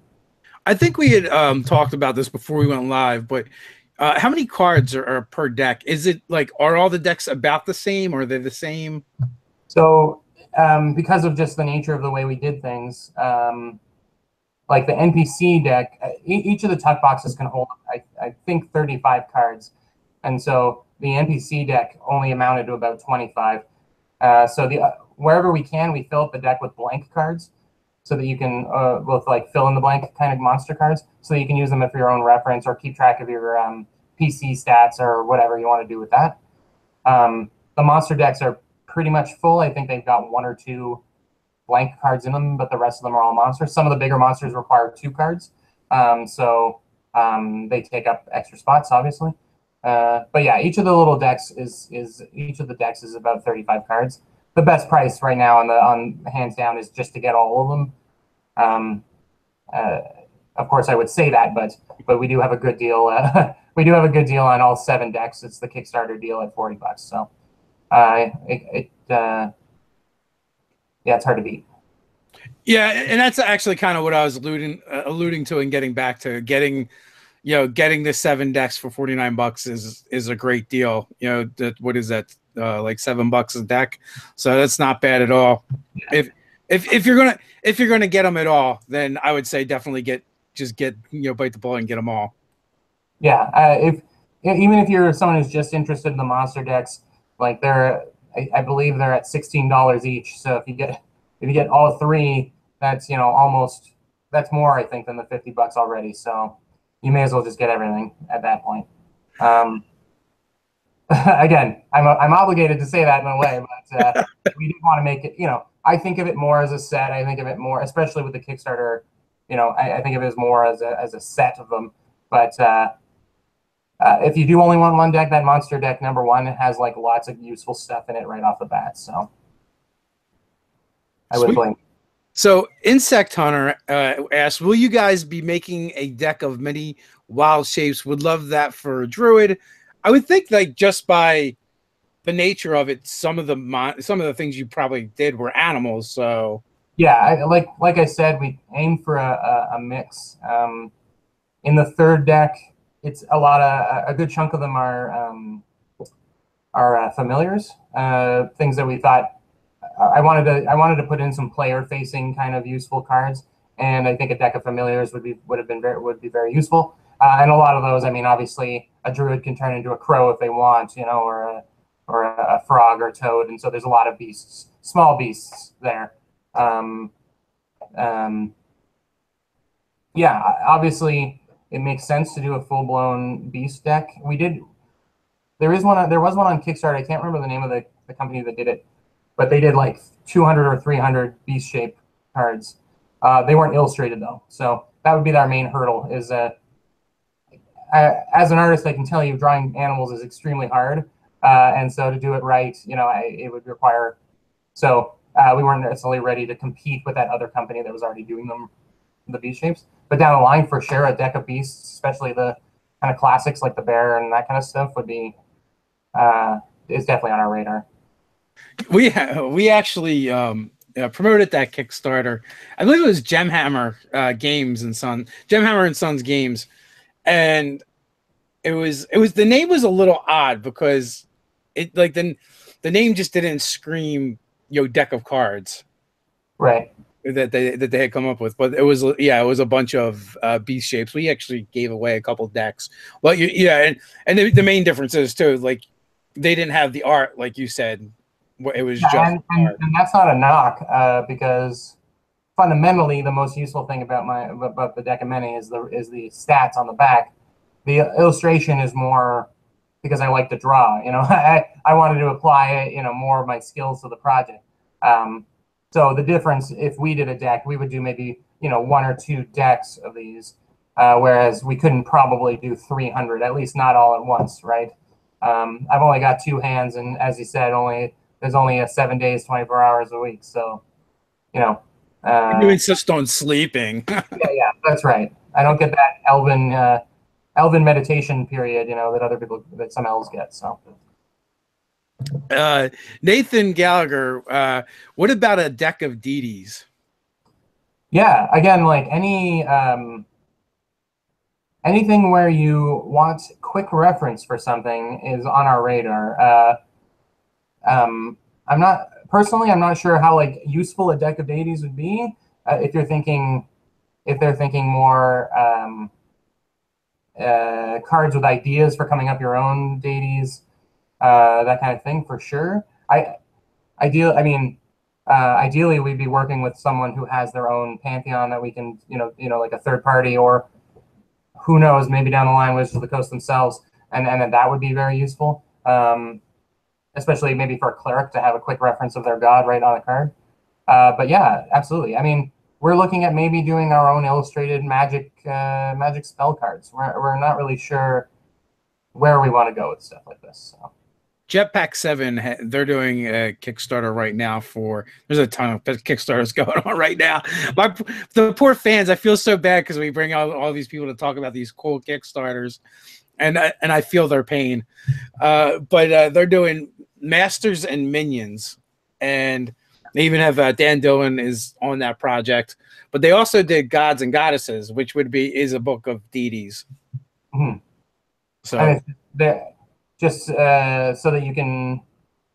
I think we had talked about this before we went live, but how many cards are per deck? Is it like, are all the decks about the same, or are they the same? So because of just the nature of the way we did things, like the NPC deck, each of the tuck boxes can hold, I think, 35 cards. And so the NPC deck only amounted to about 25. So wherever we can, we fill up the deck with blank cards so that you can both like fill in the blank kind of monster cards so that you can use them for your own reference or keep track of your PC stats or whatever you want to do with that. The monster decks are pretty much full. I think they've got 1 or 2 blank cards in them, but the rest of them are all monsters. Some of the bigger monsters require 2 cards. So they take up extra spots, obviously. But yeah, each of the little decks is about 35 cards. The best price right now on hands down is just to get all of them. Of course, I would say that, but we do have a good deal. We do have a good deal on all 7 decks. It's the Kickstarter deal at $40. So yeah, it's hard to beat. Yeah, and that's actually kind of what I was alluding to and getting back to. Getting the 7 decks for $49 is a great deal. What is that? Like $7 a deck. So that's not bad at all. Yeah. If you're gonna get them at all, then I would say definitely bite the bullet and get them all. Yeah, even if you're someone who's just interested in the monster decks, like I believe they're at $16 each. So if you get all 3, that's that's more, I think, than the $50 already. So you may as well just get everything at that point. Again, I'm obligated to say that in a way, but we did want to make it. I think of it more as a set. I think of it more, especially with the Kickstarter. I think of it as more as a set of them. But if you do only want 1 deck, that monster deck number 1 has like lots of useful stuff in it right off the bat. So I would blame. So, Insect Hunter asks, "Will you guys be making a deck of many wild shapes? Would love that for a druid." I would think, like, just by the nature of it, some of the things you probably did were animals. So, Yeah, like I said, we aim for a mix. In the third deck, it's a good chunk of them are familiars, things that we thought I wanted to put in some player facing kind of useful cards, and I think a deck of familiars would be very useful. And a lot of those, I mean, obviously a druid can turn into a crow if they want, or a frog or toad, and so there's a lot of beasts, small beasts there. Um, um, yeah, obviously it makes sense to do a full blown beast deck. We did. There was one on Kickstarter. I can't remember the name of the company that did it, but they did like 200 or 300 beast shape cards. They weren't illustrated though, so that would be our main hurdle. As an artist, I can tell you, drawing animals is extremely hard, and so to do it right, it would require. So we weren't necessarily ready to compete with that other company that was already doing the beast shapes. But down the line, for sure, a deck of beasts, especially the kind of classics like the bear and that kind of stuff, would be is definitely on our radar. we actually promoted that Kickstarter. I believe it was Gemhammer Games and Son, Gemhammer and Sons Games, and it was the name was a little odd because it like the name just didn't scream deck of cards Right. that they had come up with. But it was it was a bunch of beast shapes. We actually gave away a couple decks. Well, and the main difference is too, like, they didn't have the art like you said. It was Yeah, just art. and that's not a knock, because fundamentally the most useful thing about the deck of many is the stats on the back. The illustration is more because I like to draw. I wanted to apply more of my skills to the project. So the difference, if we did a deck, we would do maybe one or two decks of these, whereas we couldn't probably do 300, at least not all at once, right? I've only got two hands, and as you said, there's only a 7 days, 24 hours a week. So, you know, You uh, insist on sleeping. yeah, that's right. I don't get that elven meditation period, that some elves get. So, Nathan Gallagher, what about a deck of deities? yeah, again, like anything where you want quick reference for something is on our radar. Um, I'm not sure how like useful a deck of deities would be, if they're thinking more cards with ideas for coming up your own deities, that kind of thing, for sure. I mean, ideally we'd be working with someone who has their own pantheon that we can, like a third party, or who knows, maybe down the line Wizards of the Coast themselves, and then that would be very useful. Especially maybe for a cleric to have a quick reference of their god right on a card. But yeah, absolutely. I mean, we're looking at maybe doing our own illustrated magic spell cards. We're not really sure where we want to go with stuff like this. So. Jetpack 7, they're doing a Kickstarter right now there's a ton of Kickstarters going on right now. The poor fans, I feel so bad because we bring out all these people to talk about these cool Kickstarters, and I feel their pain. But they're doing Masters and Minions, and they even have Dan Dillon is on that project. But they also did Gods and Goddesses, which is a book of deities. Mm-hmm. So and just so that you can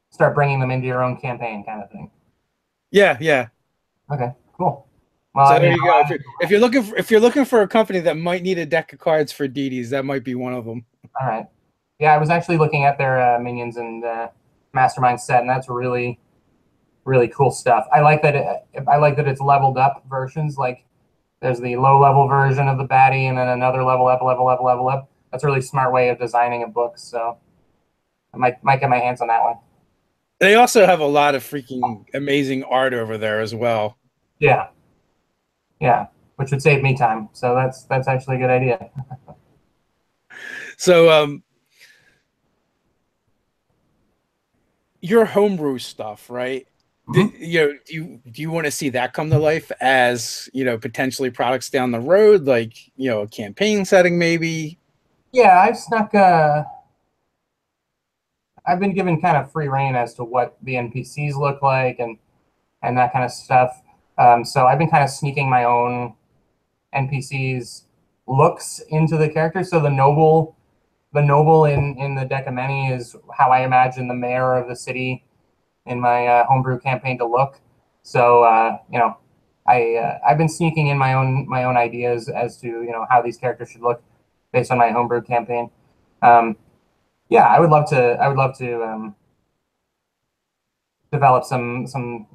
start bringing them into your own campaign, kind of thing. yeah. Okay, cool. Well, So there you go. If you're looking for a company that might need a deck of cards for deities, that might be one of them. All right. Yeah, I was actually looking at their minions and mastermind set, and that's really, really cool stuff. I like that it's leveled up versions. Like there's the low level version of the baddie, and then another level up, level up. That's a really smart way of designing a book. So I might get my hands on that one. They also have a lot of freaking amazing art over there as well. Yeah, yeah, which would save me time. So that's actually a good idea. So your homebrew stuff, right? Mhm. Do you want to see that come to life as, potentially products down the road, like, a campaign setting maybe? Yeah, I've been given kind of free reign as to what the NPCs look like and that kind of stuff. So I've been kind of sneaking my own NPCs looks into the characters. So the noble in the deck of many is how I imagine the mayor of the city in my homebrew campaign to look. So I've been sneaking in my own ideas as to how these characters should look based on my homebrew campaign. Um, yeah, I would love to develop some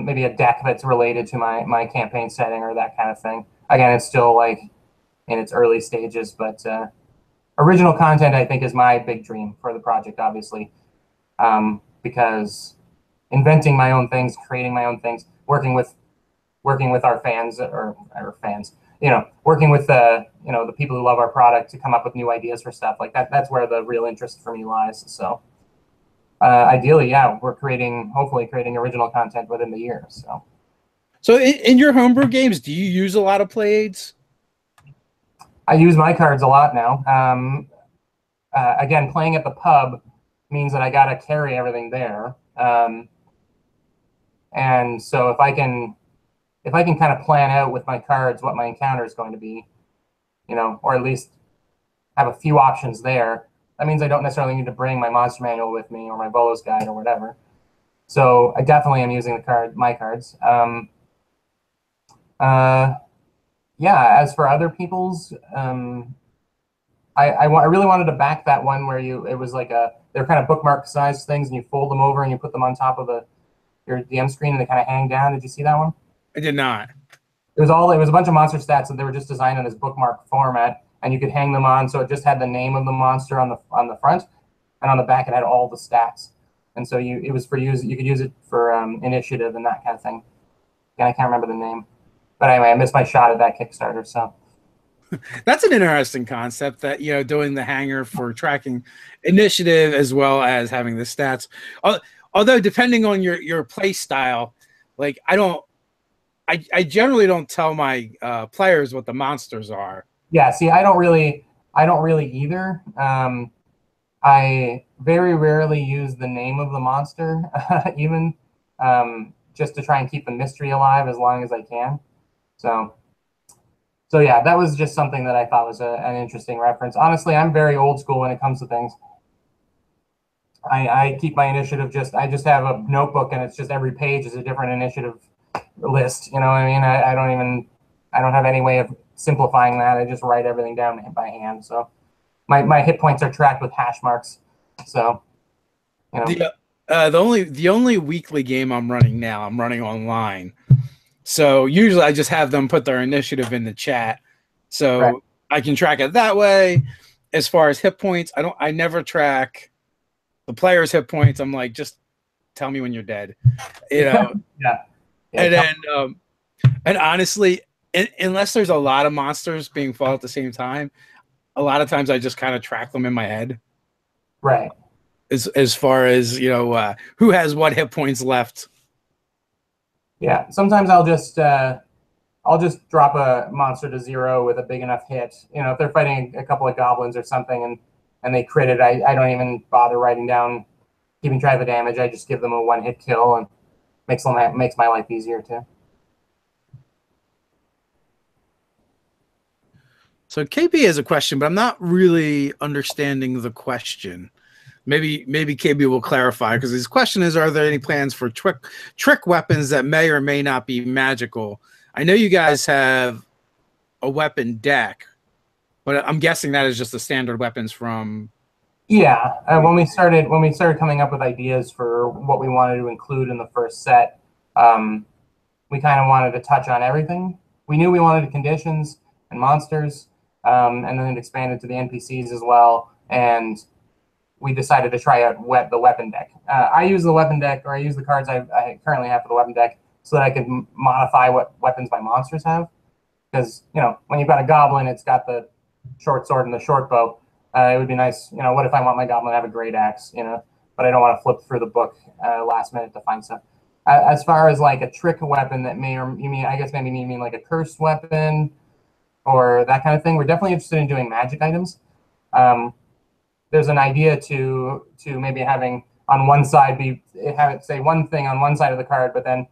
maybe a deck that's related to my campaign setting or that kind of thing. Again, it's still like in its early stages, but original content I think is my big dream for the project, obviously, because inventing my own things, creating my own things, working with our fans or fans, working with the people who love our product to come up with new ideas for stuff like that. That's where the real interest for me lies. So ideally, yeah, we're hopefully creating original content within the year. So So in your homebrew games, do you use a lot of play aids? I use my cards a lot now. Again, playing at the pub means that I got to carry everything there. And so if I can kind of plan out with my cards what my encounter is going to be, or at least have a few options there, that means I don't necessarily need to bring my monster manual with me or my Bolos guide or whatever. So I definitely am using my cards. Uh, yeah, as for other people's, I really wanted to back that one where it was like they're kind of bookmark sized things and you fold them over and you put them on top of your DM screen and they kind of hang down. Did you see that one? I did not. It was a bunch of monster stats and they were just designed in this bookmark format and you could hang them on. So it just had the name of the monster on the front, and on the back it had all the stats. And so it was for use. You could use it for initiative and that kind of thing. Again, I can't remember the name, but anyway, I missed my shot at that Kickstarter. So That's an interesting concept that, doing the hanger for tracking initiative as well as having the stats. Although depending on your play style, like I generally don't tell my players what the monsters are. yeah, see, I don't really either. I very rarely use the name of the monster, even just to try and keep the mystery alive as long as I can. So, so yeah, that was just something that I thought was an interesting reference. Honestly, I'm very old school when it comes to things. I keep my initiative I just have a notebook and it's just every page is a different initiative list. You know what I mean? I don't have any way of simplifying that. I just write everything down by hand. So my hit points are tracked with hash marks. So, you know, The only weekly game I'm running now, I'm running online. So usually I just have them put their initiative in the chat, right. so I can track it that way. As far as hit points, I never track the player's hit points. I'm like, just tell me when you're dead, you know. Yeah. Yeah. And then and honestly, unless there's a lot of monsters being fought at the same time, a lot of times I just kind of track them in my head Right. as far as who has what hit points left. Yeah. Sometimes I'll just drop a monster to 0 with a big enough hit. If they're fighting a couple of goblins or something and they crit it, I don't even bother writing down, keeping track of the damage. I just give them a 1-hit kill and makes my life easier too. So KB has a question, but I'm not really understanding the question. Maybe KB will clarify, because his question is: are there any plans for trick weapons that may or may not be magical? I know you guys have a weapon deck, but I'm guessing that is just the standard weapons from. Yeah, when we started coming up with ideas for what we wanted to include in the first set, we kind of wanted to touch on everything. We knew we wanted conditions and monsters, and then it expanded to the NPCs as well. And we decided to try out the weapon deck. I use the weapon deck, or I use the cards I currently have for the weapon deck, so that I can modify what weapons my monsters have. Because when you've got a goblin, it's got the short sword and the short bow. It would be nice. What if I want my goblin to have a great axe? But I don't want to flip through the book last minute to find stuff. As far as like a trick weapon that may, or you mean, I guess maybe you mean like a cursed weapon or that kind of thing. We're definitely interested in doing magic items. There's an idea to maybe having on one side have it say one thing on one side of the card, but then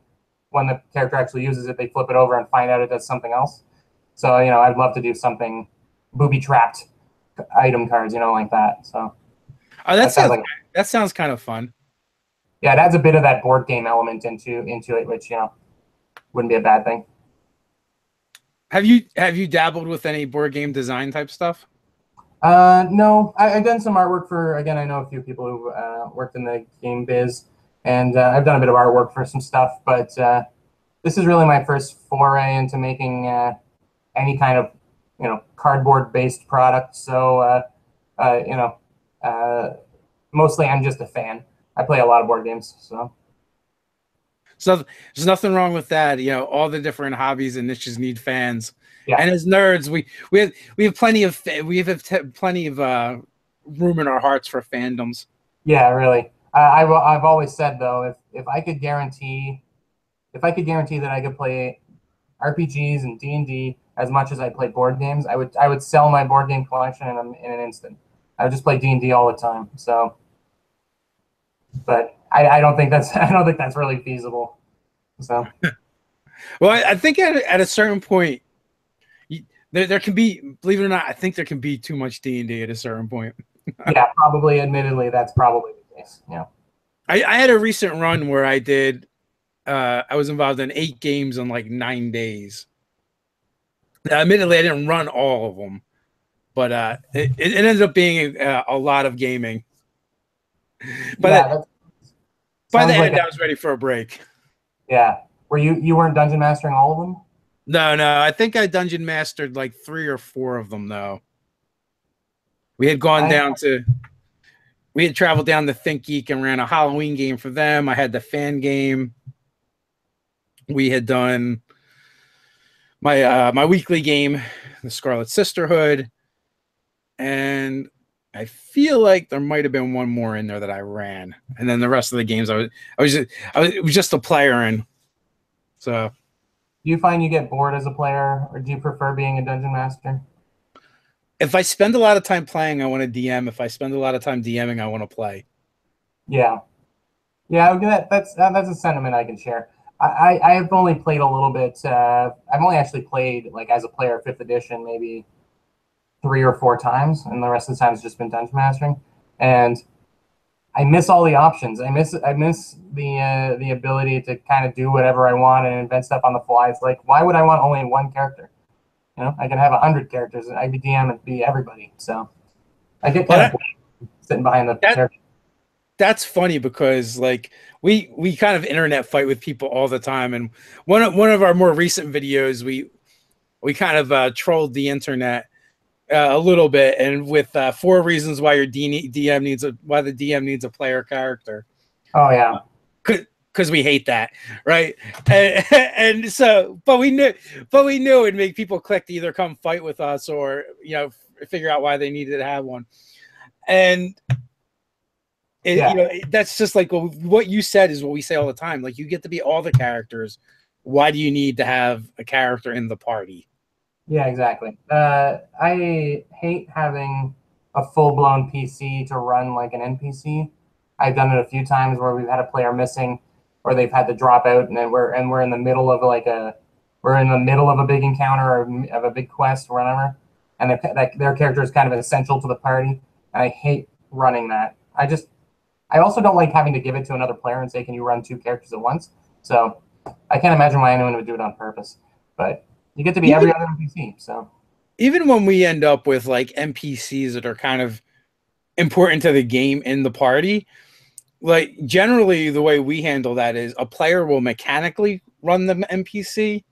when the character actually uses it, they flip it over and find out it does something else. So I'd love to do something booby trapped item cards, like that. So that sounds kind of fun. Yeah, it adds a bit of that board game element into it, which wouldn't be a bad thing. Have you dabbled with any board game design type stuff? No, I've done some artwork for, again, I know a few people who worked in the game biz, and I've done a bit of artwork for some stuff, but this is really my first foray into making any kind of cardboard based product. So mostly I'm just a fan. I play a lot of board games, so there's nothing wrong with that. All the different hobbies and niches need fans. Yeah. And as nerds, we have plenty of room in our hearts for fandoms. Yeah, really. I've always said though, if I could guarantee that I could play RPGs and D&D as much as I play board games, I would sell my board game collection in an instant. I would just play D&D all the time. So, but I don't think that's really feasible. So, well, I think at a certain point, there can be, believe it or not, I think there can be too much D&D at a certain point. Yeah, probably. Admittedly, that's probably the case. Yeah. I had a recent run where I did. I was involved in 8 games in like 9 days. Now, admittedly, I didn't run all of them, but it ended up being a lot of gaming. But by the end, I was ready for a break. Yeah. Were you weren't dungeon mastering all of them? No. I think I dungeon mastered like 3 or 4 of them, though. We had traveled down to ThinkGeek and ran a Halloween game for them. I had the fan game. We had done my weekly game, the Scarlet Sisterhood, and I feel like there might have been one more in there that I ran, and then the rest of the games it was just a player in. So, do you find you get bored as a player, or do you prefer being a dungeon master? If I spend a lot of time playing, I want to DM. If I spend a lot of time DMing, I want to play. Yeah, that's a sentiment I can share. I have only played a little bit. I've only actually played like as a player 5th edition maybe 3 or 4 times, and the rest of the time it's just been dungeon mastering. And I miss all the options. I miss the ability to kind of do whatever I want and invent stuff on the fly. It's like, why would I want only one character? I can have 100 characters, and I could DM and be everybody. So I get kind of sitting behind the character. That's funny because like we kind of internet fight with people all the time, and one of our more recent videos we kind of trolled the internet a little bit, and with 4 reasons why the DM needs a player character. Oh yeah. Because we hate that, right? And so, but we knew it'd make people click to either come fight with us or figure out why they needed to have one. And that's just like what you said is what we say all the time. Like, you get to be all the characters. Why do you need to have a character in the party? Yeah, exactly. I hate having a full-blown PC to run like an NPC. I've done it a few times where we've had a player missing, or they've had to drop out, and then we're in the middle of a big encounter or of a big quest or whatever, and their character is kind of essential to the party, and I hate running that. I also don't like having to give it to another player and say, can you run 2 characters at once? So I can't imagine why anyone would do it on purpose, but you get to be every other NPC. So even when we end up with like NPCs that are kind of important to the game in the party, like generally the way we handle that is a player will mechanically run the NPC,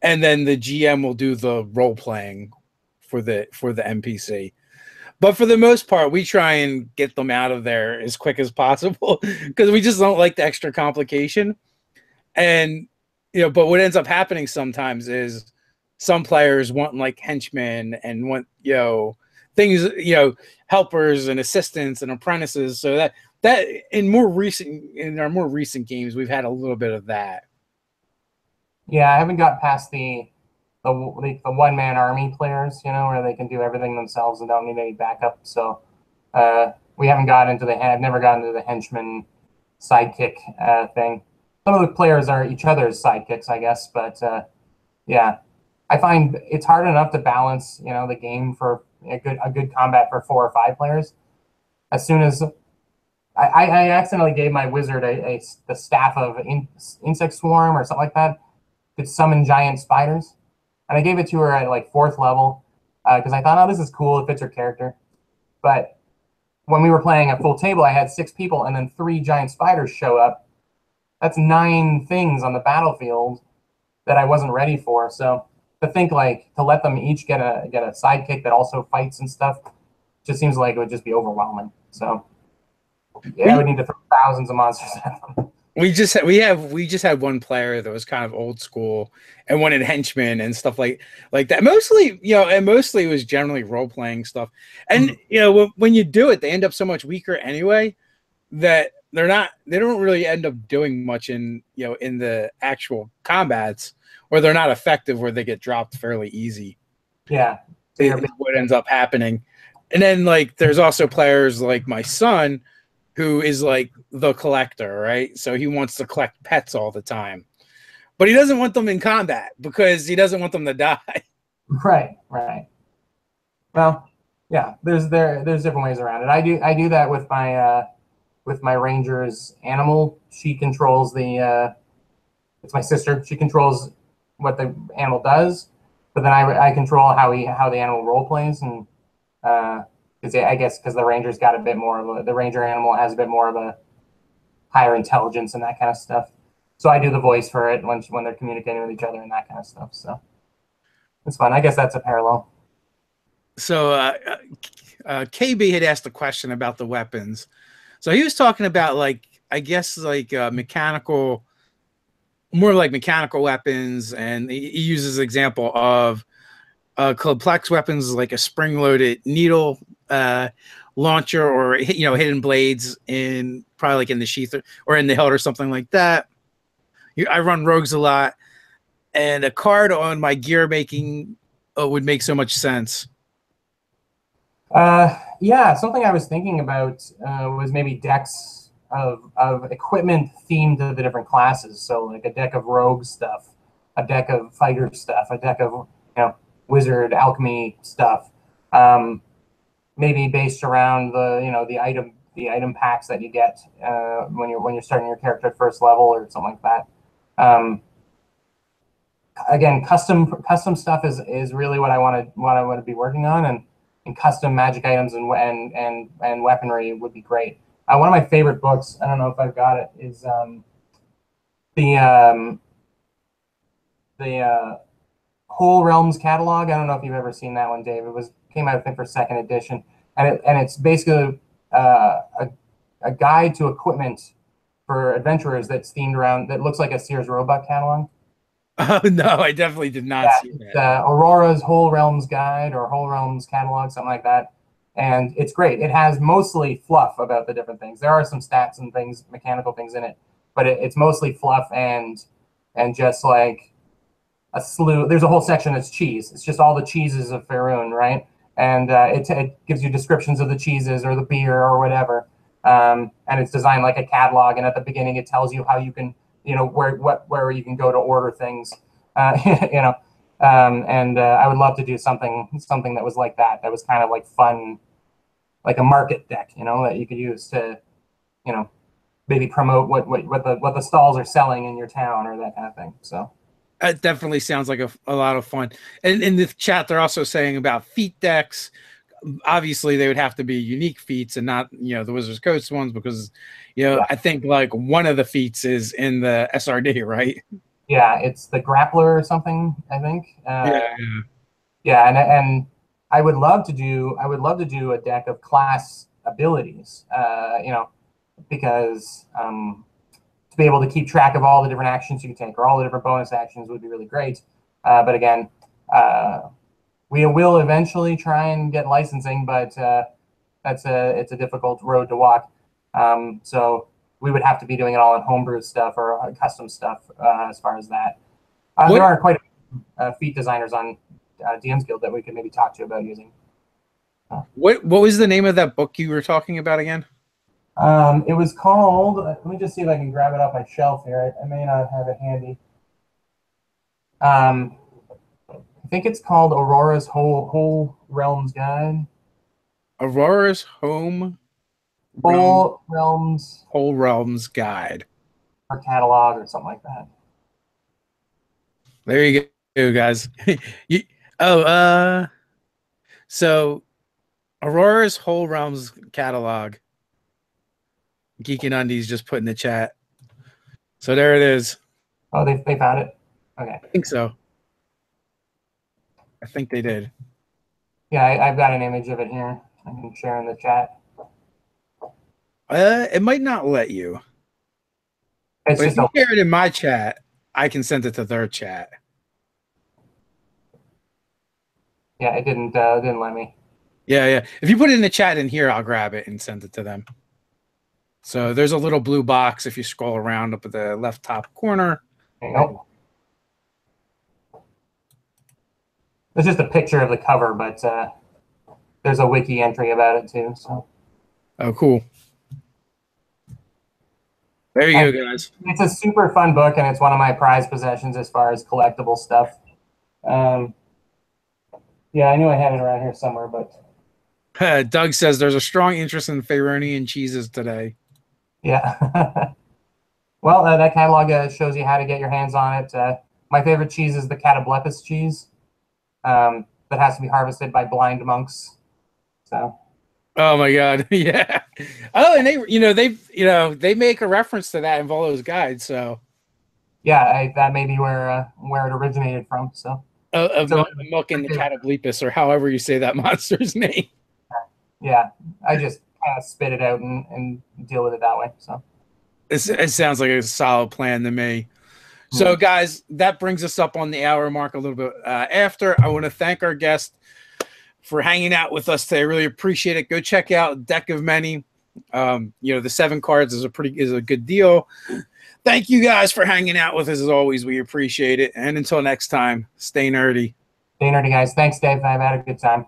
and then the GM will do the role playing for the NPC. But for the most part, we try and get them out of there as quick as possible because we just don't like the extra complication. And but what ends up happening sometimes is some players want like henchmen and want things, helpers and assistants and apprentices. So that in our more recent games, we've had a little bit of that. Yeah, I haven't got past the one man army players, you know, where they can do everything themselves and don't need any backup. So we haven't got into I've never gotten into the henchman sidekick thing. Some of the players are each other's sidekicks, I guess, but yeah, I find it's hard enough to balance, you know, the game for a good combat for 4 or 5 players. As soon as I accidentally gave my wizard the staff of insect swarm or something like that, could summon giant spiders, and I gave it to her at like 4th level because I thought, oh, this is cool, it fits her character. But when we were playing a full table, I had 6 people, and then 3 giant spiders show up. That's 9 things on the battlefield that I wasn't ready for. So to think like to let them each get a sidekick that also fights and stuff just seems like it would just be overwhelming. So yeah, I would need to throw thousands of monsters at them. We just had one player that was kind of old school and wanted henchmen and stuff like that. Mostly, you know, and mostly it was generally role playing stuff. And you know, when you do it, they end up so much weaker anyway that they don't really end up doing much in, you know, in the actual combats, or they're not effective, where they get dropped fairly easy. Yeah, Is what ends up happening. And then like there's also players like my son, who is like the collector, right? So he wants to collect pets all the time, but he doesn't want them in combat because he doesn't want them to die. Right. Well, yeah, there's different ways around it. I do that with my ranger's animal. She controls it's my sister. She controls what the animal does, but then I control how the animal role plays, and I guess because the ranger's got a bit more of the ranger animal has a bit more of a higher intelligence and that kind of stuff. So I do the voice for it when they're communicating with each other and that kind of stuff. So it's fun. I guess that's a parallel. So KB had asked a question about the weapons. So he was talking about like, I guess like mechanical, more like mechanical weapons, and he uses an example of complex weapons like a spring-loaded needle launcher, or, you know, hidden blades in probably like in the sheath or in the hilt or something like that. I run rogues a lot, and a card on my gear making would make so much sense. Yeah, something I was thinking about was maybe decks of equipment themed to the different classes. So like a deck of rogue stuff, a deck of fighter stuff, a deck of, you know, wizard alchemy stuff. Maybe based around the, you know, the item packs that you get when you're starting your character at 1st level or something like that. Again, custom stuff is really what I want to be working on, and custom magic items and weaponry would be great. One of my favorite books, I don't know if I've got it, is the Whole Realms catalog. I don't know if you've ever seen that one, Dave. Came out, I think, for 2nd edition, and it's basically a guide to equipment for adventurers that's themed around, that looks like a Sears Roebuck catalog. Oh no, I definitely did not see that. Aurora's Whole Realms Guide or Whole Realms Catalog, something like that. And it's great. It has mostly fluff about the different things. There are some stats and things, mechanical things in it, but it's mostly fluff and just like a slew. There's a whole section that's cheese. It's just all the cheeses of Faerun, right? And it gives you descriptions of the cheeses or the beer or whatever. And it's designed like a catalog. And at the beginning, it tells you how you can, you know, where you can go to order things, you know. I would love to do something that was like that. That was kind of like fun, like a market deck, you know, that you could use to, you know, maybe promote what the stalls are selling in your town or that kind of thing. So it definitely sounds like a lot of fun. And in the chat, they're also saying about feat decks. Obviously, they would have to be unique feats and not, you know, the Wizard's Coast ones, because, you know, yeah. I think like one of the feats is in the SRD, right? Yeah, it's the Grappler or something, I think. Yeah, and I would love to do a deck of class abilities, you know, because to be able to keep track of all the different actions you can take, or all the different bonus actions, would be really great. But again, we will eventually try and get licensing, but it's a difficult road to walk. So we would have to be doing it all in homebrew stuff or custom stuff as far as that. There are quite a feat designers on DM's Guild that we could maybe talk to about using. What was the name of that book you were talking about again? It was called, let me just see if I can grab it off my shelf here. I may not have it handy. I think it's called Aurora's Whole Realms Guide. Aurora's Whole Realms Guide. Or catalog or something like that. There you go, guys. So Aurora's Whole Realms catalog. Geek and Undies just put in the chat. So there it is. Oh, they found it? Okay. I think so. I think they did. Yeah, I've got an image of it here. I can share in the chat. It might not let you. But if you share it in my chat, I can send it to their chat. Yeah, it didn't let me. Yeah. If you put it in the chat in here, I'll grab it and send it to them. So there's a little blue box if you scroll around up at the left top corner. There you go. It's just a picture of the cover, but there's a wiki entry about it too. So. Oh, cool. There you go, guys. It's a super fun book, and it's one of my prized possessions as far as collectible stuff. Yeah, I knew I had it around here somewhere, but Doug says there's a strong interest in Faeronian cheeses today. Yeah. Well, that catalog shows you how to get your hands on it. My favorite cheese is the Catoblepis cheese that has to be harvested by blind monks. So. Oh my God! Yeah. Oh, and they make a reference to that in Volo's guide. So. Yeah, that may be where it originated from. So. Muck in the Catoblepis, or however you say that monster's name. Yeah, I just kind of spit it out and deal with it that way. So. It sounds like a solid plan to me. So, guys, that brings us up on the hour mark a little bit after. I want to thank our guest for hanging out with us today. I really appreciate it. Go check out Deck of Many. The 7 cards is a good deal. Thank you guys for hanging out with us as always. We appreciate it. And until next time, stay nerdy. Stay nerdy, guys. Thanks, Dave. I've had a good time.